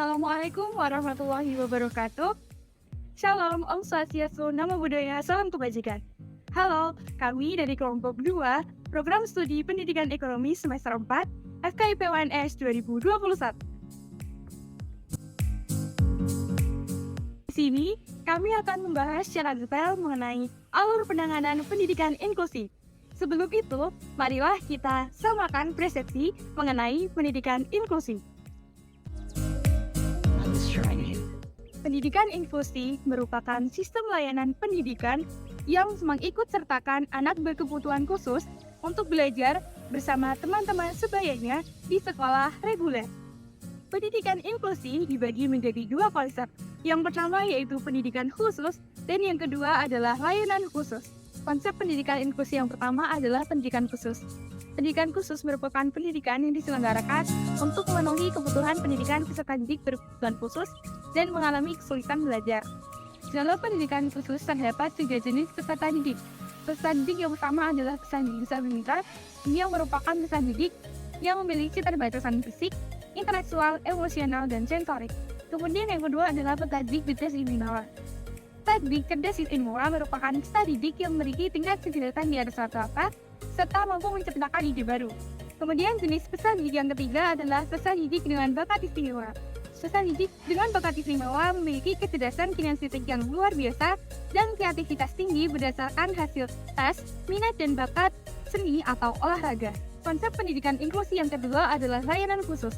Assalamualaikum warahmatullahi wabarakatuh. Shalom, Om Swastiastu, Namo Buddhaya, Salam Kebajikan. Halo, kami dari kelompok 2, Program Studi Pendidikan Ekonomi Semester 4, FKIP UNS 2021. Di sini, kami akan membahas secara detail mengenai alur penanganan pendidikan inklusif. Sebelum itu, marilah kita samakan persepsi mengenai pendidikan inklusif. Pendidikan inklusi merupakan sistem layanan pendidikan yang mengikutsertakan anak berkebutuhan khusus untuk belajar bersama teman-teman sebayanya di sekolah reguler. Pendidikan inklusi dibagi menjadi dua konsep. Yang pertama yaitu pendidikan khusus dan yang kedua adalah layanan khusus. Konsep pendidikan inklusi yang pertama adalah pendidikan khusus. Pendidikan khusus merupakan pendidikan yang diselenggarakan untuk memenuhi kebutuhan pendidikan peserta didik berkebutuhan khusus dan mengalami kesulitan belajar. Dalam pendidikan khusus terdapat 3 jenis peserta didik. Peserta didik yang pertama adalah peserta didik disabilitas, yang merupakan peserta didik yang memiliki keterbatasan fisik, intelektual, emosional, dan sensorik. Kemudian yang kedua adalah peserta didik cerdas istimewa. Peserta didik cerdas istimewa merupakan peserta didik yang memiliki tingkat kecerdasan di atas rata-rata serta mampu menciptakan ide baru. Kemudian jenis peserta didik yang ketiga adalah peserta didik dengan bakat istimewa. Peserta didik dengan bakat istimewa memiliki kecerdasan kinestetik yang luar biasa dan kreativitas tinggi berdasarkan hasil tes, minat dan bakat seni atau olahraga. Konsep pendidikan inklusi yang kedua adalah layanan khusus.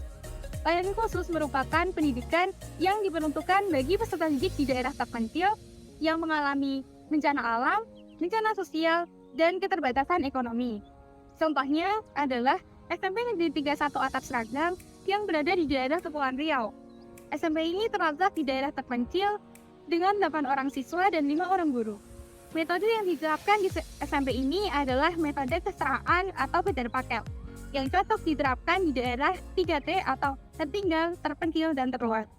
Layanan khusus merupakan pendidikan yang diperuntukkan bagi peserta didik di daerah terpencil yang mengalami bencana alam, bencana sosial, dan keterbatasan ekonomi. Contohnya adalah SMP Negeri 31 Atap Seragam yang berada di daerah Kepulauan Riau. SMP ini terletak di daerah terpencil dengan 8 orang siswa dan 5 orang guru. Metode yang diterapkan di SMP ini adalah metode kesetaraan atau Peter Pakel, yang cocok diterapkan di daerah 3T atau tertinggal, terpencil, dan terluar.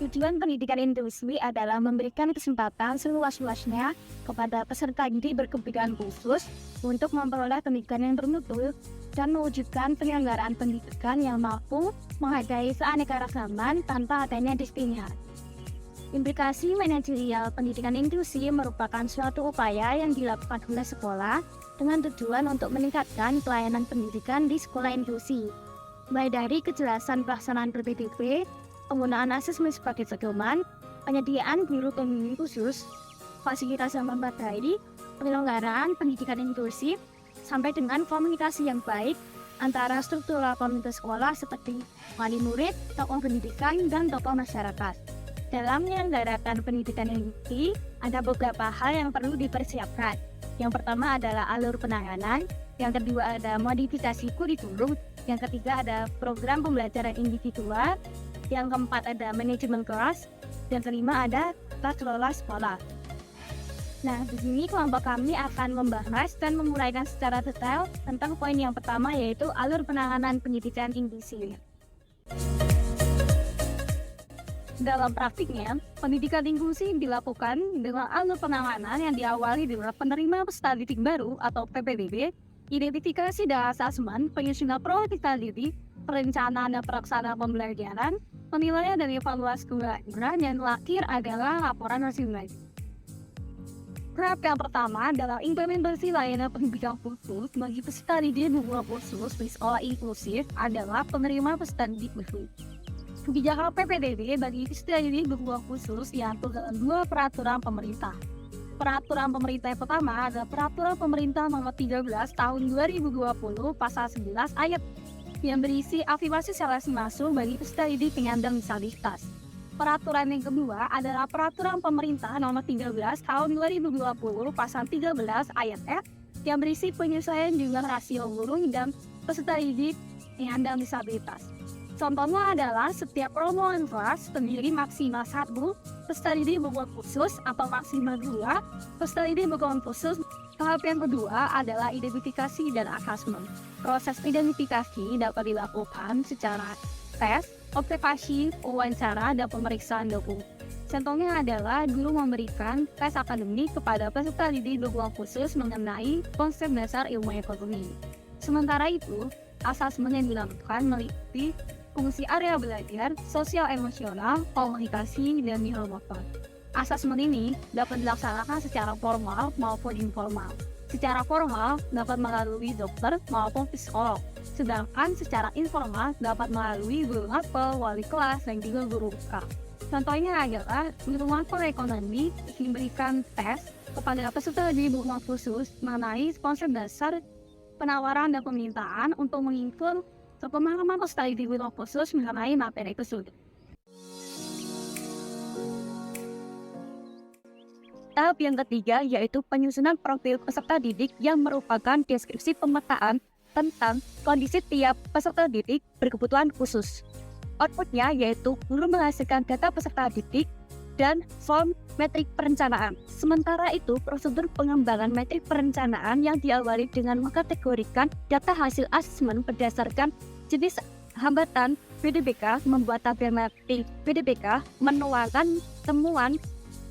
Tujuan pendidikan inklusi adalah memberikan kesempatan seluas-luasnya kepada peserta didik berkebutuhan khusus untuk memperoleh pendidikan yang bermutu dan mewujudkan penyelenggaraan pendidikan yang mampu menghargai keanekaragaman tanpa adanya diskriminasi. Implikasi manajerial pendidikan inklusi merupakan suatu upaya yang dilakukan oleh sekolah dengan tujuan untuk meningkatkan pelayanan pendidikan di sekolah inklusi, mulai dari kejelasan pelaksanaan PPDB, penggunaan asesmen sebagai pedoman, penyediaan guru pembimbing khusus, fasilitas yang memadai, penyelenggaraan pendidikan inklusif, sampai dengan komunikasi yang baik antara struktural komunitas sekolah seperti wali murid, tokoh pendidikan, dan tokoh masyarakat. Dalam menyelenggarakan pendidikan inklusi, ada beberapa hal yang perlu dipersiapkan. Yang pertama adalah alur penanganan, yang kedua ada modifikasi kurikulum, yang ketiga ada program pembelajaran individual, yang keempat ada manajemen kelas, dan kelima ada tata kelola sekolah. Nah, di sini kelompok kami akan membahas dan menguraikan secara detail tentang poin yang pertama yaitu alur penanganan pendidikan inklusi. Dalam praktiknya, pendidikan inklusi dilakukan dengan alur penanganan yang diawali dengan penerima peserta didik baru atau PPDB, identifikasi dan asesmen, penyusunan prioritas didik, perencanaan dan pelaksanaan pembelajaran, penilaian dan evaluasi pembelajaran, dan terakhir adalah laporan hasil belajar. Tahap yang pertama adalah implementasi layanan pendidikan khusus bagi peserta didik berkebutuhan khusus di sekolah inklusif adalah penerima peserta didik baru. Kebijakan PPDB bagi peserta didik berkebutuhan khusus diatur dalam 2 peraturan pemerintah. Peraturan pemerintah yang pertama adalah Peraturan Pemerintah Nomor 13 Tahun 2020 Pasal 11 Ayat yang berisi afirmasi seleksi masuk bagi peserta didik penyandang disabilitas. Peraturan yang kedua adalah Peraturan Pemerintah Nomor 13 Tahun 2020 Pasal 13 Ayat F yang berisi penyesuaian jumlah rasio guru dan peserta didik penyandang disabilitas. Contohnya adalah setiap rombongan kelas terdiri maksimal 1 peserta didik berkebutuhan khusus atau maksimal 2 peserta didik berkebutuhan khusus. Tahap yang kedua adalah identifikasi dan asesmen. Proses identifikasi dapat dilakukan secara tes, observasi, wawancara, dan pemeriksaan dokumen. Contohnya adalah guru memberikan tes akademik kepada peserta didik berkebutuhan khusus mengenai konsep dasar ilmu ekonomi. Sementara itu, asesmen yang dilakukan meliputi fungsi area belajar, sosial emosional, komunikasi, dan nilai motor. Asesmen ini dapat dilaksanakan secara formal maupun informal. Secara formal dapat melalui dokter maupun psikolog, sedangkan secara informal dapat melalui guru mapel, wali kelas, dan juga guru BK. Contohnya adalah guru mapel ekonomi memberikan tes kepada peserta didik khusus mengenai konsep dasar penawaran dan permintaan untuk menginput pemahaman peserta didik khusus mengenai materi tersebut. Tahap yang ketiga yaitu penyusunan profil peserta didik yang merupakan deskripsi pemetaan tentang kondisi tiap peserta didik berkebutuhan khusus. Outputnya yaitu guru menghasilkan data peserta didik dan form metrik perencanaan. Sementara itu, prosedur pengembangan metrik perencanaan yang diawali dengan mengkategorikan data hasil asesmen berdasarkan jenis hambatan PDBK, membuat tabel metrik PDBK, menuangkan temuan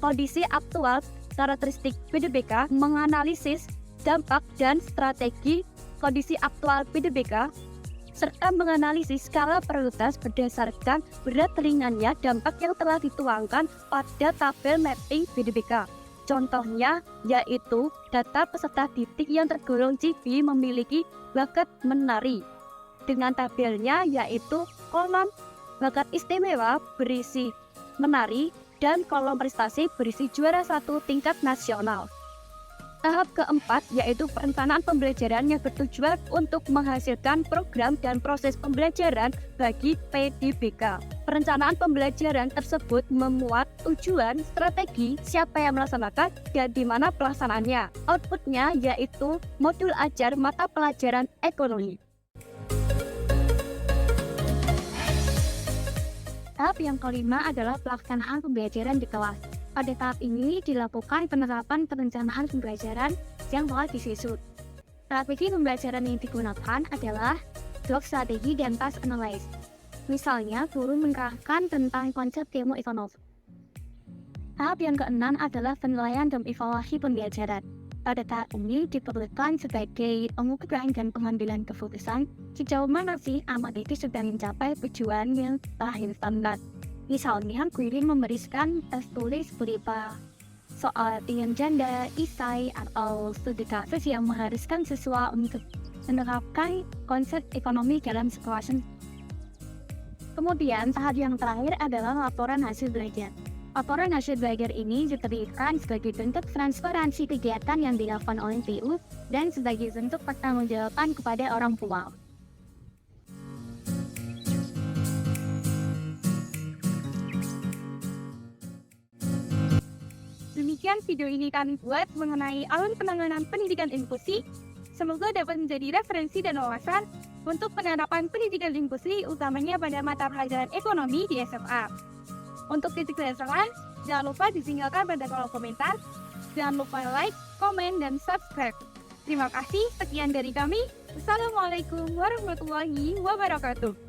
kondisi aktual karakteristik PDBK, menganalisis dampak dan strategi kondisi aktual PDBK, serta menganalisis skala prioritas berdasarkan berat ringannya dampak yang telah dituangkan pada tabel mapping PDBK. Contohnya yaitu data peserta didik yang tergolong CV memiliki bakat menari. Dengan tabelnya yaitu kolom bakat istimewa berisi menari dan kolom prestasi berisi juara 1 tingkat nasional. Tahap keempat yaitu perencanaan pembelajaran yang bertujuan untuk menghasilkan program dan proses pembelajaran bagi PDBK. Perencanaan pembelajaran tersebut memuat tujuan, strategi, siapa yang melaksanakan, dan di mana pelaksanaannya. Outputnya yaitu modul ajar mata pelajaran ekonomi. Tahap yang kelima adalah pelaksanaan pembelajaran di kelas. Pada tahap ini dilakukan penerapan perencanaan pembelajaran yang telah disusun. Strategi pembelajaran yang digunakan adalah blok strategi dan task analysis. Misalnya, guru menerangkan tentang konsep ilmu ekonomi. Tahap yang keenam adalah penilaian dan evaluasi pembelajaran. Pada tahap ini diperlukan sebagai pengukuran dan pengambilan keputusan sejauh mana sih amat itu sudah mencapai tujuan yang telah ditetapkan. Misalnya, guru memberikan tes tulis berupa soal dengan janda, isai, atau studi kasus yang mengharuskan siswa untuk menerapkan konsep ekonomi dalam sekolah. Kemudian, tahap yang terakhir adalah laporan hasil belajar. Laporan hasil belajar ini diterbitkan sebagai bentuk transparansi kegiatan yang dilakukan oleh PU dan sebagai bentuk pertanggungjawaban kepada orang tua. Demikian video ini kami buat mengenai alur penanganan pendidikan inklusi. Semoga dapat menjadi referensi dan wawasan untuk penerapan pendidikan inklusi utamanya pada mata pelajaran ekonomi di SMA. Untuk titik kesalahan, jangan lupa ditinggalkan pada kolom komentar. Jangan lupa like, komen, dan subscribe. Terima kasih, sekian dari kami. Wassalamualaikum warahmatullahi wabarakatuh.